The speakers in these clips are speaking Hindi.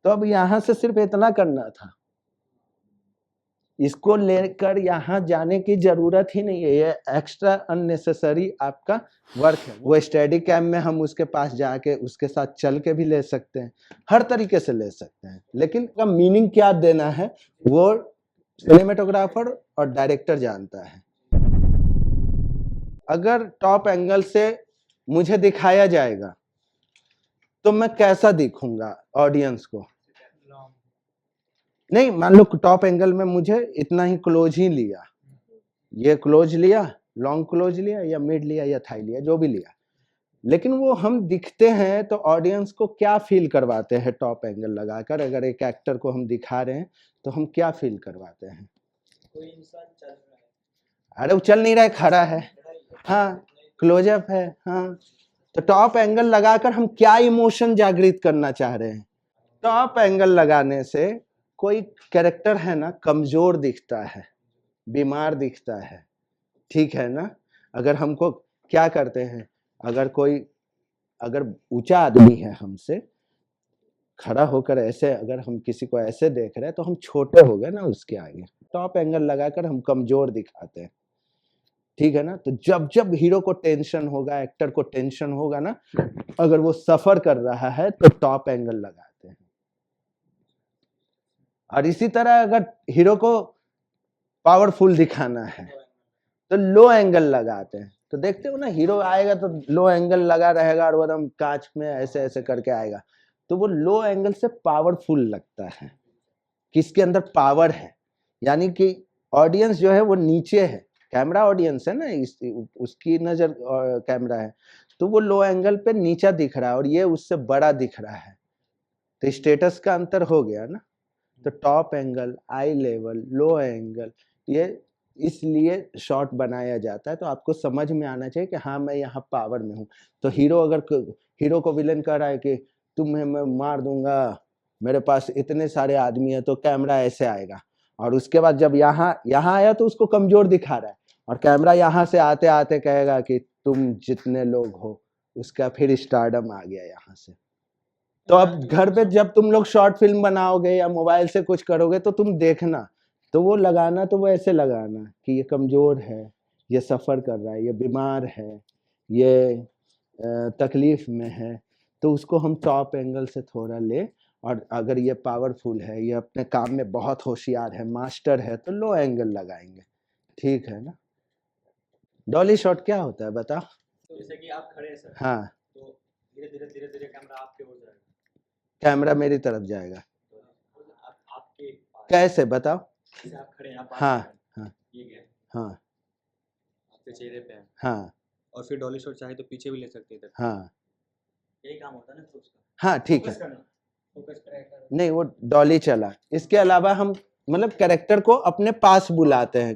तो अब यहाँ से सिर्फ इतना करना था, इसको लेकर यहाँ जाने की जरूरत ही नहीं है, ये एक्स्ट्रा अननेसेसरी आपका वर्क है। वो स्टडी कैम में हम उसके पास जाके उसके साथ चल के भी ले सकते हैं, हर तरीके से ले सकते हैं, लेकिन का मीनिंग क्या देना है वो सिनेमेटोग्राफर और डायरेक्टर जानता है। अगर टॉप एंगल से मुझे दिखाया जाएगा तो मैं कैसा दिखूंगा ऑडियंस को? नहीं, मान लो टॉप एंगल में मुझे इतना ही क्लोज ही लिया, ये क्लोज लिया, लॉन्ग क्लोज लिया, या मिड लिया, या थाई लिया, जो भी लिया, लेकिन वो हम दिखते हैं तो ऑडियंस को क्या फील करवाते हैं टॉप एंगल लगाकर? अगर एक एक्टर को हम दिखा रहे हैं तो हम क्या फील करवाते हैं? कोई इंसान चल रहा है, अरे वो चल नहीं रहा है, खड़ा है, हाँ, क्लोजअप है, हाँ, तो टॉप एंगल लगाकर हम क्या इमोशन जागृत करना चाह रहे हैं? टॉप एंगल लगाने से कोई कैरेक्टर है ना कमजोर दिखता है, बीमार दिखता है, ठीक है ना? अगर हमको क्या करते हैं, अगर ऊंचा आदमी है हमसे, खड़ा होकर ऐसे अगर हम किसी को ऐसे देख रहे हैं तो हम छोटे हो गए ना उसके आगे। टॉप एंगल लगाकर हम कमजोर दिखाते हैं, ठीक है ना? तो जब जब हीरो को टेंशन होगा, एक्टर को टेंशन होगा ना, अगर वो सफर कर रहा है तो टॉप एंगल लगाते हैं। और इसी तरह अगर हीरो को पावरफुल दिखाना है तो लो एंगल लगाते हैं। तो देखते हो ना, हीरो आएगा तो लो एंगल लगा रहेगा और वो एकदम कांच में ऐसे ऐसे करके आएगा, तो वो लो एंगल से पावरफुल लगता है, किसके अंदर पावर है, यानी कि ऑडियंस जो है वो नीचे है, कैमरा ऑडियंस है ना, उसकी नजर कैमरा है, तो वो लो एंगल पे नीचा दिख रहा है और ये उससे बड़ा दिख रहा है, तो स्टेटस का अंतर हो गया ना। तो टॉप एंगल, आई लेवल, लो एंगल, ये इसलिए शॉट बनाया जाता है, तो आपको समझ में आना चाहिए कि हाँ मैं यहाँ पावर में हूँ। तो हीरो को विलन कह रहा है कि तुम्हें मैं मार दूंगा, मेरे पास इतने सारे आदमी है, तो कैमरा ऐसे आएगा, और उसके बाद जब यहाँ आया तो उसको कमजोर दिखा रहा है, और कैमरा यहाँ से आते आते कहेगा कि तुम जितने लोग हो, उसका फिर स्टारडम आ गया यहाँ से। तो अब घर पे जब तुम लोग शॉर्ट फिल्म बनाओगे या मोबाइल से कुछ करोगे तो तुम देखना, तो वो लगाना, तो वो ऐसे लगाना कि ये कमजोर है, ये सफर कर रहा है, ये बीमार है, ये तकलीफ में है, तो उसको हम टॉप एंगल से थोड़ा ले, और अगर ये पावरफुल है, ये अपने काम में बहुत होशियार है, मास्टर है, तो लो एंगल लगाएंगे, ठीक है ना? डॉली शॉट क्या होता है बता? तो जैसे कि आप खड़े हैं सर, हाँ, तो धीरे धीरे कैमरा आपके हो जाएगा, कैमरा मेरी तरफ जाएगा, आपके कैसे बताओ? जैसे आप खड़े हैं, आप हाँ हाँ ये क्या है, हाँ आपके चेहरे पे है, हाँ, और फिर डॉली शॉट चाहे तो पीछे भी ले सकते हैं, हाँ, यही काम होता है ना उसका। हाँ, ठीक है, फोकस करना, नहीं वो डॉली चला। इसके अलावा हम मतलब कैरेक्टर को अपने पास बुलाते हैं,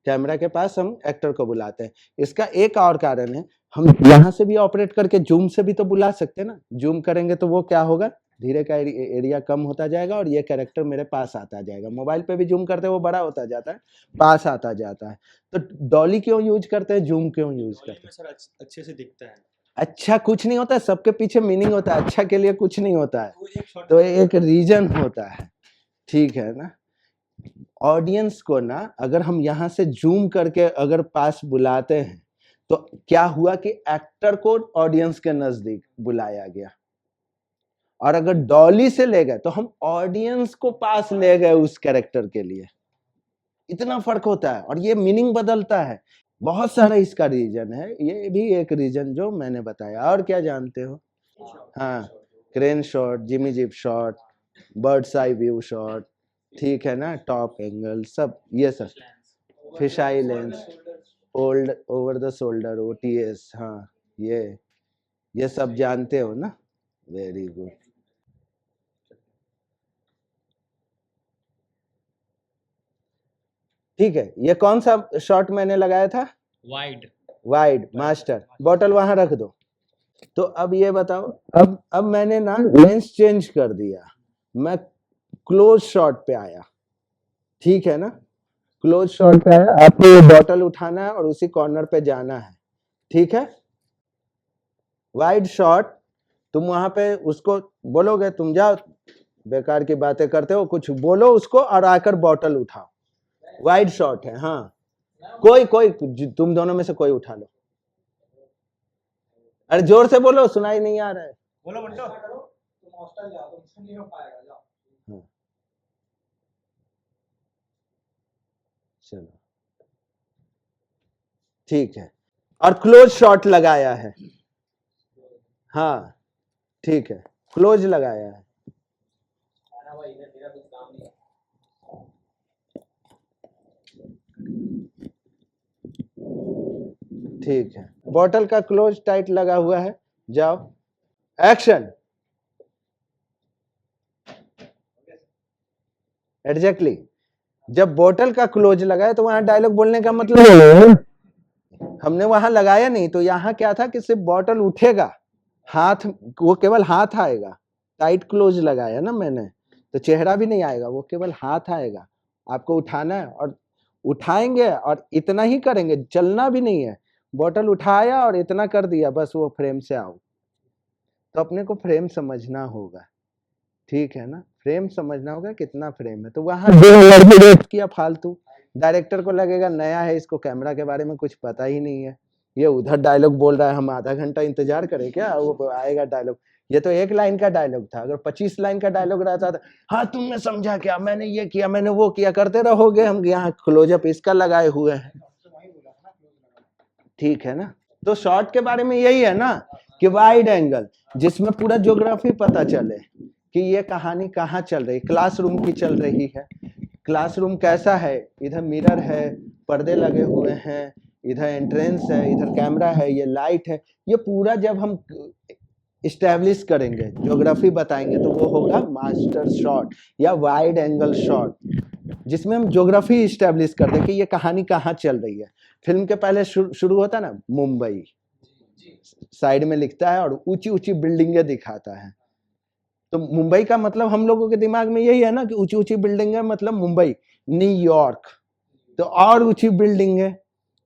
कैमरा के पास हम एक्टर को बुलाते हैं। इसका एक और कारण है, हम यहाँ से भी ऑपरेट करके जूम से भी तो बुला सकते हैं ना। जूम करेंगे तो वो क्या होगा, धीरे का एरिया कम होता जाएगा और ये कैरेक्टर मेरे पास आता जाएगा। मोबाइल पे भी जूम करते हैं, वो बड़ा होता जाता है, पास आता जाता है। तो डॉली क्यों यूज करते हैं, जूम क्यों यूज करते हैं? सर अच्छे से दिखता है। अच्छा कुछ नहीं होता है, सबके पीछे मीनिंग होता है, अच्छा के लिए कुछ नहीं होता है, तो एक रीजन होता है, ठीक है ना? ऑडियंस को ना अगर हम यहाँ से जूम करके अगर पास बुलाते हैं तो क्या हुआ कि एक्टर को ऑडियंस के नजदीक बुलाया गया, और अगर डॉली से ले गए तो हम ऑडियंस को पास ले गए उस कैरेक्टर के लिए। इतना फर्क होता है और ये मीनिंग बदलता है। बहुत सारा इसका रीजन है, ये भी एक रीजन जो मैंने बताया। और क्या जानते हो? हाँ, crane shot, Jimmy zip shot, birds eye view shot, ठीक है ना, टॉप एंगल, सब ये सब, fish eye lens, old over the shoulder, OTS, हाँ ये सब जानते हो ना? Very good. ठीक है, ये कौन सा शॉट मैंने लगाया था? Wide master. बॉटल वहां रख दो। तो अब ये बताओ, अब मैंने ना लेंस चेंज कर दिया, मैं क्लोज शॉट पे आया, ठीक है ना? क्लोज शॉट पे आया, आपको ये बॉटल उठाना है और उसी कॉर्नर पे जाना है, ठीक है? वाइड शॉट, तुम वहां पे उसको बोलोगे तुम जाओ बेकार की बातें करते हो, कुछ बोलो उसको और आकर बॉटल उठाओ। वाइड शॉट है। हाँ, कोई कोई तुम दोनों में से कोई उठा लो। अरे जोर से बोलो, सुनाई नहीं आ रहा है। बोलो बंटो। तुम हॉस्टल जाओ, तुमसे नहीं हो पाएगा, जाओ। हाँ, चलो ठीक है। और क्लोज शॉट लगाया है। हाँ ठीक है, क्लोज लगाया है। खाना भाई इधर तेरा कुछ काम नहीं है। ठीक है, बॉटल का क्लोज टाइट लगा हुआ है। जाओ, एक्शन। एग्जैक्टली, जब बॉटल का क्लोज लगाया तो वहां डायलॉग बोलने का मतलब हमने वहां लगाया नहीं, तो यहाँ क्या था कि सिर्फ बॉटल उठेगा, हाथ, वो केवल हाथ आएगा। टाइट क्लोज लगाया ना मैंने, तो चेहरा भी नहीं आएगा, वो केवल हाथ आएगा। आपको उठाना है और उठाएंगे और इतना ही करेंगे, चलना भी नहीं है। बॉटल उठाया और इतना कर दिया, बस वो फ्रेम से आउट। तो अपने को फ्रेम समझना होगा, ठीक है ना, फ्रेम समझना होगा कितना फ्रेम है। तो वहां किया फालतू, डायरेक्टर को लगेगा नया है, इसको कैमरा के बारे में कुछ पता ही नहीं है, ये उधर डायलॉग बोल रहा है, हम आधा घंटा इंतजार करें क्या, वो आएगा डायलॉग। ये तो 1 लाइन का डायलॉग था, अगर 25 लाइन का डायलॉग रहता था, हाँ तुमने समझा क्या, मैंने ये किया, मैंने वो किया, करते रहोगे। हम यहाँ क्लोजअप इसका लगाए हुए हैं, ठीक है ना। तो शॉर्ट के बारे में यही है ना कि वाइड एंगल, जिसमें पूरा ज्योग्राफी पता चले कि ये कहानी कहाँ चल रही, क्लासरूम की चल रही है। क्लासरूम कैसा है, इधर मिरर है, पर्दे लगे हुए हैं, इधर एंट्रेंस है, इधर कैमरा है, ये लाइट है। ये पूरा जब हम इस्टेब्लिश करेंगे, ज्योग्राफी बताएंगे, तो वो होगा मास्टर शॉट या वाइड एंगल शॉट, जिसमें हम ज्योग्राफी इस्टेब्लिश कर दें कि ये कहानी कहाँ चल रही है। फिल्म के पहले शुरू होता है ना, मुंबई साइड में लिखता है और ऊंची ऊंची बिल्डिंगें दिखाता है। तो मुंबई का मतलब हम लोगों के दिमाग में यही है ना कि ऊंची ऊंची बिल्डिंगें मतलब मुंबई, न्यूयॉर्क तो और ऊंची बिल्डिंग है,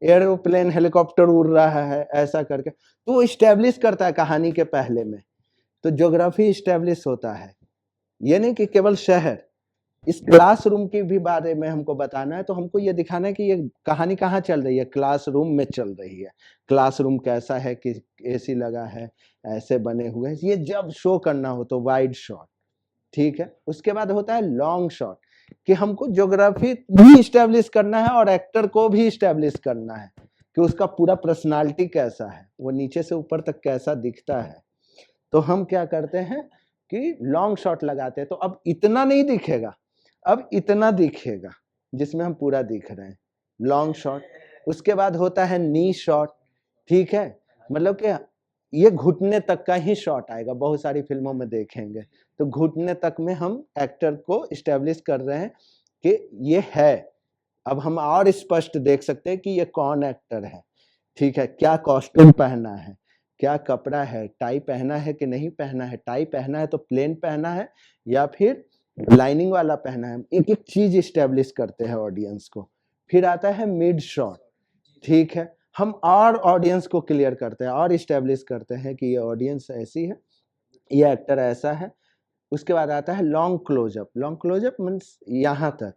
एरोप्लेन हेलीकॉप्टर उड़ रहा है, ऐसा करके तो इस्टेब्लिश करता है कहानी के पहले में। तो ज्योग्राफी इस्टेब्लिश होता है, ये नहीं कि केवल शहर। इस क्लासरूम के भी बारे में हमको बताना है, तो हमको ये दिखाना है कि ये कहानी कहाँ चल रही है, क्लासरूम में चल रही है। क्लासरूम कैसा है कि एसी लगा है, ऐसे बने हुए हैं, ये जब शो करना हो तो वाइड शॉट, ठीक है। उसके बाद होता है लॉन्ग शॉट, कि हमको ज्योग्राफी भी इस्टेब्लिश करना है और एक्टर को भी इस्टेब्लिश करना है कि उसका पूरा पर्सनालिटी कैसा है, वो नीचे से ऊपर तक कैसा दिखता है। तो हम क्या करते हैं कि लॉन्ग शॉट लगाते हैं। तो अब इतना नहीं दिखेगा, अब इतना दिखेगा जिसमें हम पूरा दिख रहे हैं, लॉन्ग शॉट। उसके बाद होता है नी शॉट, ठीक है, मतलब कि ये घुटने तक का ही शॉट आएगा, बहुत सारी फिल्मों में देखेंगे। तो घुटने तक में हम एक्टर को इस्टेब्लिश कर रहे हैं कि ये है। अब हम और स्पष्ट देख सकते हैं कि ये कौन एक्टर है, ठीक है, क्या कॉस्ट्यूम पहना है, क्या कपड़ा है, टाई पहना है कि नहीं पहना है, टाई पहना है तो प्लेन पहना है या फिर लाइनिंग वाला पहना है। एक एक चीज इस्टेब्लिश करते हैं ऑडियंस को। फिर आता है मिड शॉट, ठीक है, हम और ऑडियंस को क्लियर करते हैं और इस्टेब्लिश करते हैं कि ये ऑडियंस ऐसी है, ये एक्टर ऐसा है। उसके बाद आता है long closeup. Long closeup means यहाँ तक,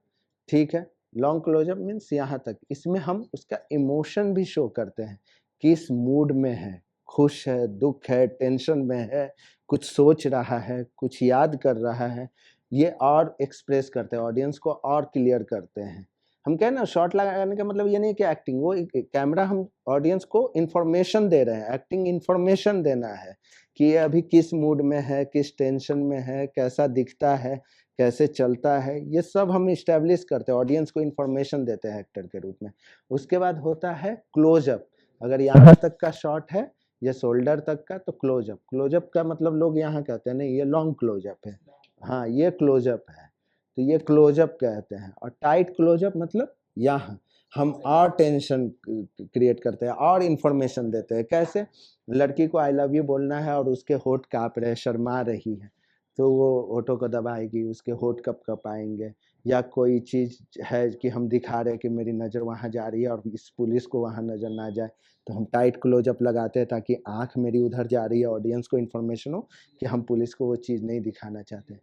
ठीक है, लॉन्ग क्लोजअप मीन्स यहाँ तक। इसमें हम उसका इमोशन भी शो करते हैं, किस मूड में है, खुश है, दुख है, टेंशन में है, कुछ सोच रहा है, कुछ याद कर रहा है, ये और एक्सप्रेस करते हैं, ऑडियंस को और क्लियर करते हैं। हम कहें ना शॉट लगाने का मतलब ये नहीं कि एक्टिंग, वो कैमरा हम ऑडियंस को इंफॉर्मेशन दे रहे हैं, एक्टिंग इंफॉर्मेशन देना है कि ये अभी किस मूड में है, किस टेंशन में है, कैसा दिखता है, कैसे चलता है, ये सब हम इस्टेब्लिश करते हैं, ऑडियंस को इन्फॉर्मेशन देते हैं एक्टर के रूप में। उसके बाद होता है क्लोजअप। अगर यहाँ तक का शॉट है या शोल्डर तक का तो क्लोजअप। क्लोजअप का मतलब लोग यहाँ कहते हैं नहीं ये लॉन्ग क्लोजअप है, हाँ ये क्लोजअप है, तो ये क्लोजअप कहते हैं। और टाइट क्लोजअप मतलब यहाँ हम और टेंशन क्रिएट करते हैं और इन्फॉर्मेशन देते हैं। कैसे, लड़की को आई लव यू बोलना है और उसके होठ काँप रहे, शर्मा रही है, तो वो होठों को दबाएगी, उसके होठ कप कप आएंगे। या कोई चीज़ है कि हम दिखा रहे हैं कि मेरी नज़र वहाँ जा रही है और इस पुलिस को वहाँ नज़र ना जाए, तो हम टाइट क्लोजअप लगाते हैं ताकि आँख मेरी उधर जा रही है, ऑडियंस को इन्फॉर्मेशन हो कि हम पुलिस को वो चीज़ नहीं दिखाना चाहते।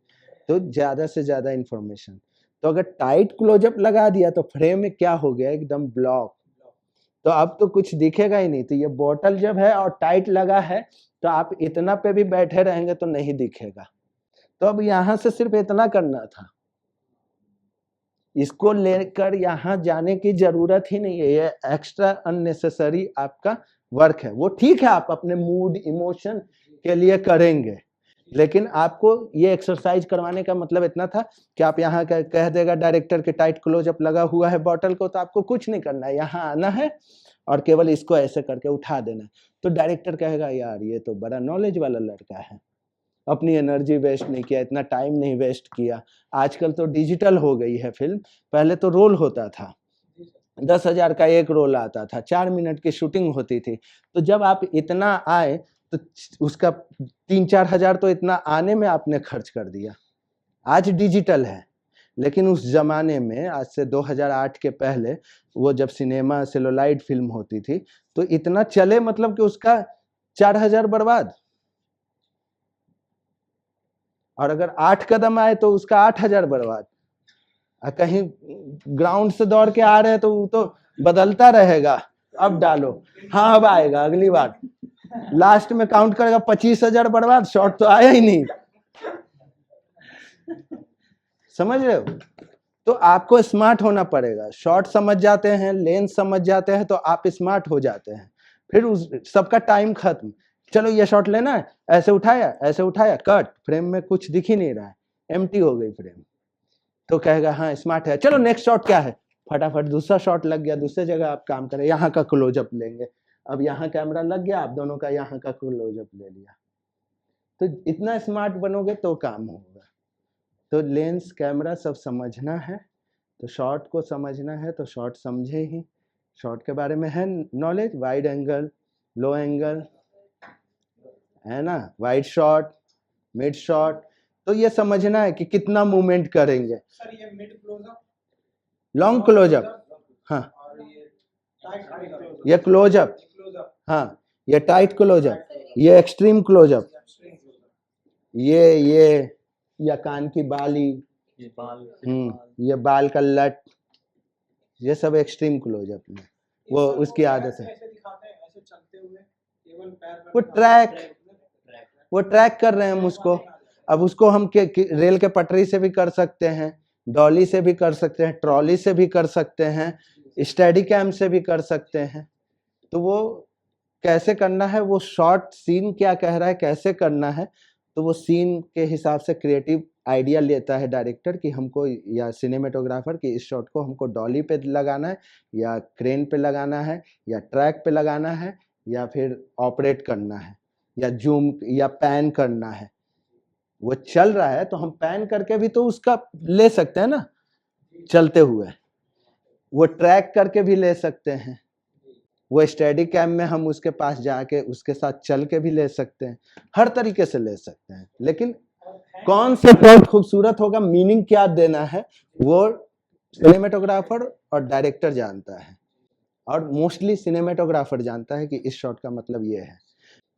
तो ज्यादा से ज्यादा इंफॉर्मेशन। तो अगर टाइट क्लोजअप लगा दिया तो फ्रेम में क्या हो गया, एकदम ब्लॉक, तो अब तो कुछ दिखेगा ही नहीं। तो ये बॉटल जब है और टाइट लगा है तो आप इतना पे भी बैठे रहेंगे तो नहीं दिखेगा। तो अब यहां से सिर्फ इतना करना था, इसको लेकर यहाँ जाने की जरूरत ही नहीं है। ये एक्स्ट्रा अननेसेसरी आपका वर्क है। वो ठीक है, आप अपने मूड इमोशन के लिए करेंगे, लेकिन आपको ये एक्सरसाइज करवाने का मतलब इतना था कि आप यहाँ कह देगा डायरेक्टर के टाइट क्लोजअप लगा हुआ है बॉटल को, तो आपको कुछ नहीं करना है, यहाँ आना है और केवल इसको ऐसे करके उठा देना है। तो डायरेक्टर कहेगा यार ये तो बड़ा नॉलेज वाला लड़का है, अपनी एनर्जी वेस्ट नहीं किया, इतना टाइम नहीं वेस्ट किया। आजकल तो डिजिटल हो गई है फिल्म, पहले तो रोल होता था, 10,000 का एक रोल आता था, 4 मिनट की शूटिंग होती थी। तो जब आप इतना आए तो उसका 3-4 हजार तो इतना आने में आपने खर्च कर दिया। आज डिजिटल है, लेकिन उस जमाने में, आज से 2008 के पहले, वो जब सिनेमा सेलुलाइड फिल्म होती थी तो इतना चले मतलब कि उसका 4,000 बर्बाद, और अगर 8 कदम आए तो उसका 8,000 बर्बाद। कहीं ग्राउंड से दौड़ के आ रहे हैं तो वो तो बदलता रहेगा, अब डालो, हाँ अब आएगा अगली बार, लास्ट में काउंट करेगा 25,000 बर्बाद, शॉट तो आया ही नहीं। समझ रहे हो? तो आपको स्मार्ट होना पड़ेगा। शॉट समझ जाते हैं, लेंस समझ जाते हैं तो आप स्मार्ट हो जाते हैं। फिर उस सबका टाइम खत्म, चलो ये शॉट लेना है, ऐसे उठाया कट, फ्रेम में कुछ दिख ही नहीं रहा है, एम्प्टी हो गई फ्रेम। तो कहेगा हाँ स्मार्ट है, चलो नेक्स्ट शॉट क्या है, फटाफट दूसरा शॉट लग गया, दूसरे जगह आप काम करें, यहाँ का क्लोजअप लेंगे, अब यहाँ कैमरा लग गया, आप दोनों का यहाँ का क्लोजअप ले लिया। तो इतना स्मार्ट बनोगे तो काम होगा। तो लेंस कैमरा सब समझना है, तो शॉट को समझना है, तो शॉट समझे ही, शॉट के बारे में है नॉलेज, वाइड एंगल, लो एंगल, है ना, वाइड शॉट, मिड शॉट, तो ये समझना है कि कितना मूवमेंट करेंगे। सर ये मिड क्लोजअप, लॉन्ग क्लोजअप, हाँ और ये टाइट क्लोजअप, ये क्लोजअप, हाँ ये टाइट क्लोजअप, ये एक्सट्रीम क्लोजअप, ये या कान की बाली, ये बाल, ये बाल का लट, ये सब एक्सट्रीम क्लोजअप में वो उसकी आदत है। ऐसे दिखाते हैं, ऐसे चलते हुए केवल पैर वो ट्रैक कर रहे हैं हम उसको। अब उसको हम रेल के पटरी से भी कर सकते हैं, डॉली से भी कर सकते हैं, ट्रॉली से भी कर सकते हैं, स्टेडी कैम से भी कर सकते हैं। तो वो कैसे करना है, वो शॉर्ट सीन क्या कह रहा है कैसे करना है, तो वो सीन के हिसाब से क्रिएटिव आइडिया लेता है डायरेक्टर कि हमको, या सिनेमेटोग्राफर कि इस शॉट को हमको डॉली पे लगाना है, या क्रेन पे लगाना है, या ट्रैक पे लगाना है, या फिर ऑपरेट करना है, या जूम या पैन करना है। वो चल रहा है तो हम पैन करके भी तो उसका ले सकते हैं ना चलते हुए, वो ट्रैक करके भी ले सकते हैं, वो स्टेडी कैम में हम उसके पास जाके उसके साथ चल के भी ले सकते हैं, हर तरीके से ले सकते हैं। लेकिन कौन सा शॉट खूबसूरत होगा, मीनिंग क्या देना है, वो सिनेमेटोग्राफर और डायरेक्टर जानता है, और मोस्टली सिनेमेटोग्राफर जानता है कि इस शॉट का मतलब ये है।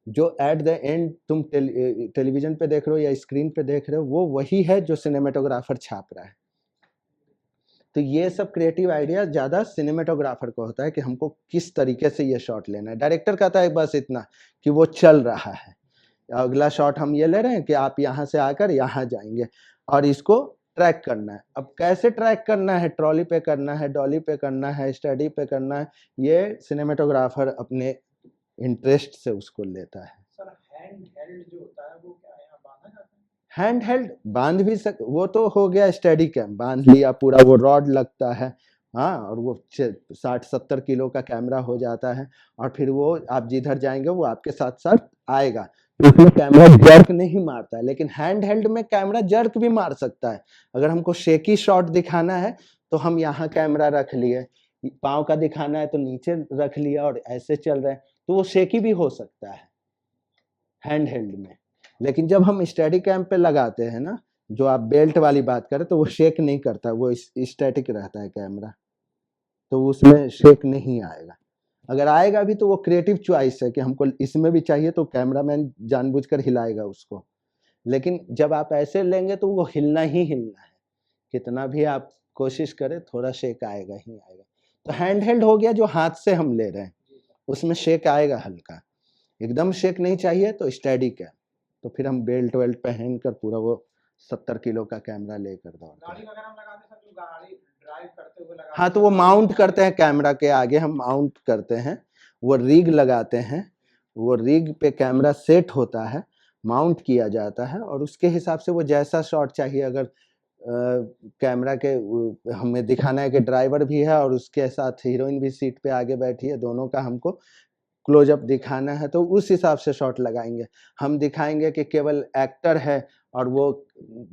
जो एट द एंड तुम टेलीविजन पे देख रहे हो या स्क्रीन पे देख रहे हो, वो वही है जो सिनेमेटोग्राफर छाप रहा है। तो ये सब क्रिएटिव आइडिया ज़्यादा सिनेमेटोग्राफर को होता है कि हमको किस तरीके से ये शॉट लेना है। डायरेक्टर कहता है बस इतना कि वो चल रहा है, अगला शॉट हम ये ले रहे हैं कि आप यहाँ से आकर यहाँ जाएंगे और इसको ट्रैक करना है। अब कैसे ट्रैक करना है, ट्रॉली पे करना है, डॉली पे करना है, स्टडी पे करना है, ये सिनेमेटोग्राफर अपने इंटरेस्ट से उसको लेता है। सर हैंड हेल्ड जो होता है वो क्या यहाँ बांधा जाता है? हैंड हेल्ड बांध भी वो तो हो गया स्टेडी कैम, बांध लिया पूरा, वो रॉड लगता है, हाँ, और वो 60-70 किलो का कैमरा हो जाता है, और फिर वो आप जिधर जाएंगे वो आपके साथ साथ आएगा। इसमें कैमरा जर्क नहीं मारता है, लेकिन हैंड हेल्ड में कैमरा जर्क भी मार सकता है। अगर हमको शेकी शॉट दिखाना है तो हम यहाँ कैमरा रख लिए, पाँव का दिखाना है तो नीचे रख लिया और ऐसे चल रहे हैं, तो वो शेकी भी हो सकता है हैंड हेल्ड में। लेकिन जब हम स्टडी कैम पे लगाते हैं ना, जो आप बेल्ट वाली बात करें, तो वो शेक नहीं करता, वो स्टैटिक रहता है कैमरा, तो उसमें शेक नहीं आएगा। अगर आएगा भी तो वो क्रिएटिव चॉइस है कि हमको इसमें भी चाहिए, तो कैमरामैन जानबूझकर हिलाएगा उसको, लेकिन जब आप ऐसे लेंगे तो वो हिलना ही हिलना है, कितना भी आप कोशिश करें थोड़ा शेक आएगा ही आएगा। तो हैंड हेल्ड हो गया जो हाथ से हम ले रहे हैं, उसमें शेक आएगा हल्का, एकदम शेक नहीं चाहिए तो स्टडी कैम। तो फिर हम बेल्ट वेल्ट पहन कर पूरा वो 70 किलो का कैमरा लेकर दौड़ते गाड़ी हैं। वगैरह में लगाते हैं, सब जो गाड़ी ड्राइव करते हुए लगाते हाँ, तो वो माउंट करते हैं कैमरा के आगे, हम माउंट करते हैं, वो रिग लगाते हैं, वो रिग पे कैमरा सेट होता है, माउंट किया जाता है और उसके हिसाब से वो जैसा शॉट चाहिए, अगर कैमरा के हमें दिखाना है कि ड्राइवर भी है और उसके साथ हीरोइन भी सीट पे आगे बैठी है, दोनों का हमको क्लोजअप दिखाना है, तो उस हिसाब से शॉट लगाएंगे। हम दिखाएंगे कि केवल एक्टर है और वो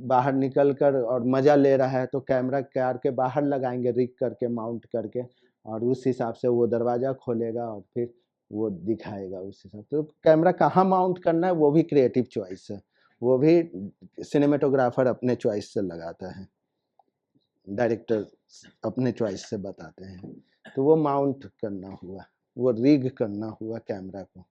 बाहर निकल कर और मज़ा ले रहा है, तो कैमरा कार के बाहर लगाएंगे रिग करके, माउंट करके, और उस हिसाब से वो दरवाज़ा खोलेगा और फिर वो दिखाएगा उस हिसाब से। तो कैमरा कहाँ माउंट करना है वो भी क्रिएटिव चॉइस है, वो भी सिनेमेटोग्राफर अपने चॉइस से लगाता है, डायरेक्टर अपने चॉइस से बताते हैं। तो वो माउंट करना हुआ, वो रिग करना हुआ कैमरा को।